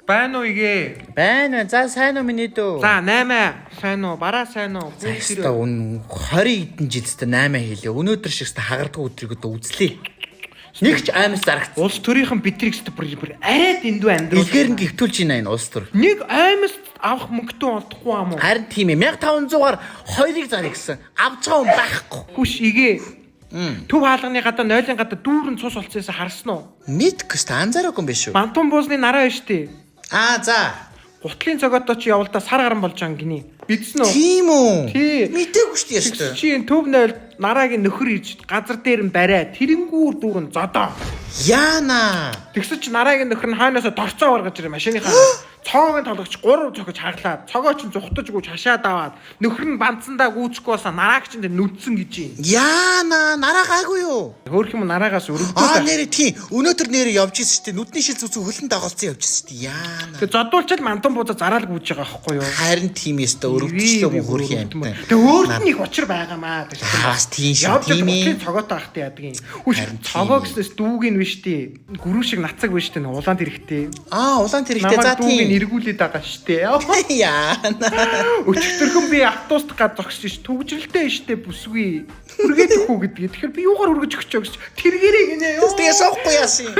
Байна уу игээ? Байна. За сайн уу миний дөө? За 8 сайн уу? Бараа сайн уу? Заста үн 20 хэдэн жилдээ 8 хийлээ. Өнөөдөр шигтэй хагарддаг өдрийг одоо үзлээ. Нэг ч аймс зарагц. Улс төрийнхэн бидрийг бүр арайд эндүү амьдрал. Илгээр нь гэвтүүлж байна энэ улс төр. Нэг аймс авах мөнгөтэй олдохгүй юм уу? Харин тийм ээ. 1500-аар 2-ыг зарыг гэсэн. Авч байгаа хүн байхгүй. Хүш игээ. Төв хаалганы гадаа 0-ын гадаа дүүрэн цус болцсоос харсан уу? Мэдгүй шүү. Анзаараагүй юм биш үү? Бантун буусны нараа биш тий. За. Гутлын цогоодоо чи явалдаа сар гарan болж байгаа гинэ. Бидсэн үү? Тийм үү? Тий. Мэдээгүй шүү дээ. Чи төв 0 нарагийн нөхөр ирж газар дээр нь бариад тэрэнгүүр дүүрэн зодоо. Яана. Тэгсэн чи нарагийн нөхөр нь хаанаасаа торцоо гаргаж ирээ машиныхаа. Цоог нь толгоч 3 цогож хаглаад цогоо чинь зүхтаж гүйж хашаад аваад нөхөр нь банцсандаа гүйцэхгүй болсон нараагч нь нүдсэн гэж юм. Яана, нараа гайгүй юу? Хөөх юм нараагаас өргөдөө. Нэрээ тийм. Өнөөдөр нэрээ явж ирсэн шүү дээ. Нүдний шил зүг хөлн дагалцсан явж ирсэн шүү дээ. Яана. Тэг зодуулчаад мантан буза зараал гүйж байгаа байхгүй юу? Харин тийм ээ өргөдөлтөө мөн хөрх юм байна. Тэг өөрт нь их учир байгаамаа. Бас тийм шүү. Тийм ээ. Цогоотой ахтай яадаг юм. Хүч цогоо гэснээс дүүгийн биш тий. Гүрүү шиг нацаг биш тий. Улаан тэрэгтэй. Улаан тэрэгтэй. За тийм. Эргүүлээд байгаа штэ. Яана. Өчтөрхөн би автост гад зогссон ш. Түгжрэлтэй штэ бүсгүй. Үргээд өгөх үү гэдгийг. Тэгэхээр би юугаар үргэж өгч байгаа гэж тэргэрээ гинэ ёо. Тэгээс оохгүй яасан.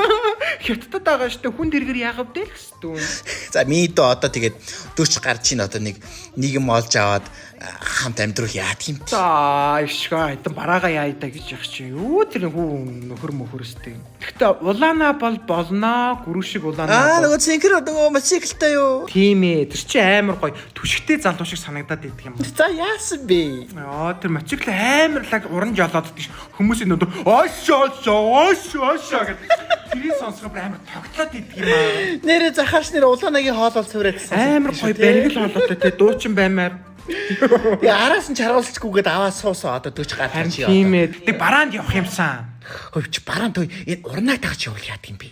Хятадд байгаа штэ хүн тэргэр ягав дээ гэсэн. За минь одоо тэгээд 40 гарч ийн одоо нэг юм олж аваад хамт амьдрал яад юм. За ишгаа хитэн бараага яая да гэж яг чи юу тэр хүн нөхөр мөхөрстэй. Гэхдээ улаанаа бол болно гүрүү шиг улаанаа. Нөгөө цэнхэр нөгөө мотоциклтай юу? Тийм ээ тэр чи амар гоё түшигтэй залуу шиг санагдаад идэг юм. За яасан бэ? Тэр мотоцикл амар лаг уранж олоод идэж хүмүүсийн нүд оошоо гэдэг. Тэрийг сонсоход амар тогтлоод идэг юм аа. Нэрээ захаарч нэр улаанагийн хоолол цэврээд амар гоё баригл хоолойтой те дуучин баймаар. Араас нь чаргуулцгүйгээд аваа суусаа одоо 40 гарч чи. Тийм ээ. Тэг бараанд явах юмсан. Хөвч бараанд той энэ урнаг тагч явуул яадаг юм бэ?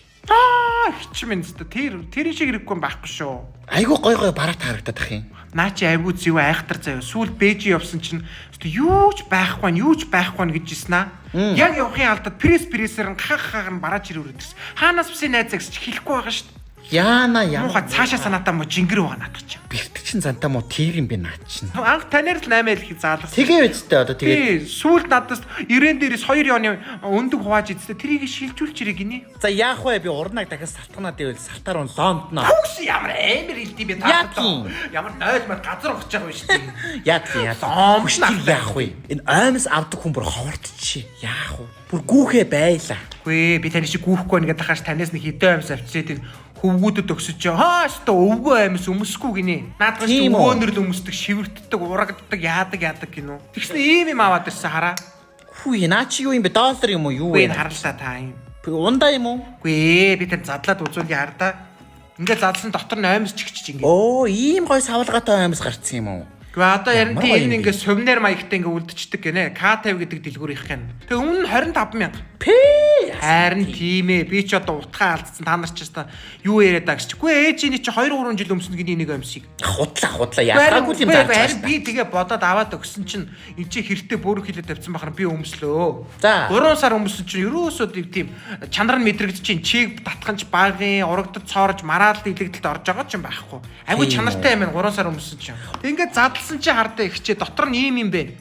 Хичмэн зү тэр шиг хэрэггүй байхгүй шүү. Айгуу гой бараа таарагдаад ах юм. Наа чи айгуу зэв айхтар заяа. Сүүл Бээжин явсан чинь юу ч байхгүй гэж ирсэн аа. Яг явахын алдад прессээр нь гахах нь бараач ирээд ирсэн. Хаанаас бүсийн найзаа гэж хэлэхгүй байгаа шүү. Яана муухай цаашаа санаатаа мо жингэр байгаа надад чи. Бэртчин зантаа мо тэр юм бэ наад чинь. Анх танаар л 8 хэлхий заалгасан. Тэгээ үсттэй одоо тэгээ. Сүүлд надаас 90 дээрээс 2 оны өндөг хувааж идсэн. Тэрийг шилжүүлж ирээ гинэ. За яах вэ би урнаг дахиад салтганаад ивэл салтаар он лондно. Хөөс ямар амар хэлдэв бэ таа. Ямар 0 мөр газар ухаж байгаа юм шүү дээ. Яах яах вэ? Энэ аймс авдаг хүн бүр ховордчихжээ. Яах вэ? Бүр гүүхээ байлаа. Үгүй би таны шиг гүүхгүй нэгэд хахаш танаас нэг хэдэн аймс авчирээд энэ хөвгүүдэд өгсөж хааштай өвгөө аймс өмсөхгүй гинэ. Наадгаас өвгөөнөр л өмсдөг, шивэрддэг, урагддаг, яадаг гинөө. Тэгснэ ийм юм аваад ирсэн хараа. Хүү наа чи юу юм бэ? Доллар юм уу? Юу вэ? Би харалтаа та юм. Ундаа юм уу? Үгүй би тань задлаад үзүүлье хардаа. Ингээд задлсан дотор нь аймс чигчиж ингээд. Ийм гой савлгаатай аймс гарцсан юм уу? Гэхдээ одоо ярин тийм ингээд сувнер маягтай ингээд үлдчихдэг гинэ. K50 гэдэг дэлгүүр их гэн. Тэгээ өмнө нь 25000. Харин тийм ээ. Би ч одоо утгаа алдсан. Та нар ч гэсэн юу яриад байгаа ч. Үгүй ээжийн чи 2-3 жил өмснө гинэ нэг амьсыг. Худлаа яахаагүй юм зааж. Би тэгээ бодоод аваад өгсөн чинь энэ чи хэртэй бөөрөх хилээд тавьсан бахар би өмслөө. За 3 сар өмсөн чинь ерөөсөө тийм чанар нь мэдрэгдэж чинь чиг татханч багын урагдд цоорж мараалд илэгдэлд орж байгаа ч юм байхгүй. Айгу чанартай юм 3 сар өмсөн чинь. Ингээд задлсан чи хардаа ихчээ дотор нь ийм юм бэ.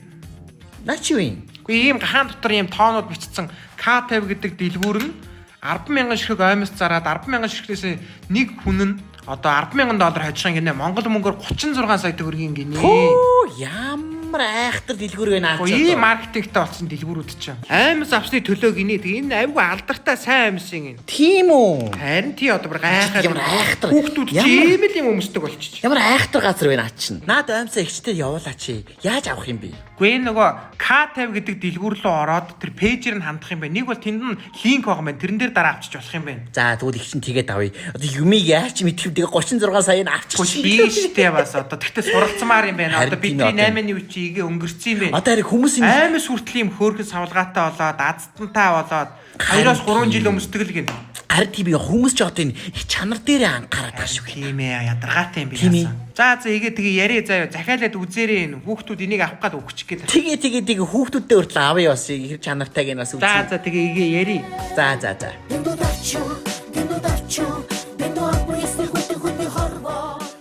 Наа чи юу юм? Үгүй ийм гахаан дотор ийм тоонууд бичсэн K50 гэдэг дэлгүүр нь 100000 ширхэг аймс зараад 100000 ширхгээс нэг хүн нь одоо 100000 доллар хожих юм гинэ. Монгол мөнгөөр 36 сая төгрөгийн гинэ. Ямар айхтар дэлгүүр вэ наач. Ийм маркетингтэй болсон дэлгүүрүүд чинь. Аймс авсны төлөө гинэ. Тэгээ энэ айгүй алдартай сайн аймс юм. Тийм үү? Харин тий одоо бүр гайхаад ямар айхтар. Хүүхдүүд ийм л юм өмсдөг болчих. Ямар айхтар газар вэ наач чинь. Наад аймсаа ихчтэй явуулаач. Яаж авах юм бэ? Гүй нөгөө K50 гэдэг дэлгүүр рүү ороод тэр пэйжээр нь хандах юм байна. Нэг бол тэнд нь линк байгаа юм байна. Тэрэн дээр дараа авчиж болох юм байна. За тэгвэл их чинь тэгээд авъя. Одоо юмыг яач мэдхэв тэгээ 36 саяг авчих. Биштэй бас одоо тэгтээ суралцмаар юм байна. Одоо бидний 8-ны үе чи игээ өнгөрцөн юм байна. Одоо харин хүмүүс аймс хүртэл юм хөөрхөн савлгаатай болоод азтантай болоод 2-3 жил өмсдөг л гин. Харин тийм хүмүүс ч одоо энэ их чанар дээрээ анхаарат байгаа шүү. Тийм ээ ядаргаатай юм би яасан. За тэгээ яриа заяа захиалаад үзээрэй энэ хүүхдүүд энийг авах гээд өгчих гээл. Тэгээ хүүхдүүдтэй хүртэл авъя бас их чанартайг нь бас үзье. За тэгээ яриа. За.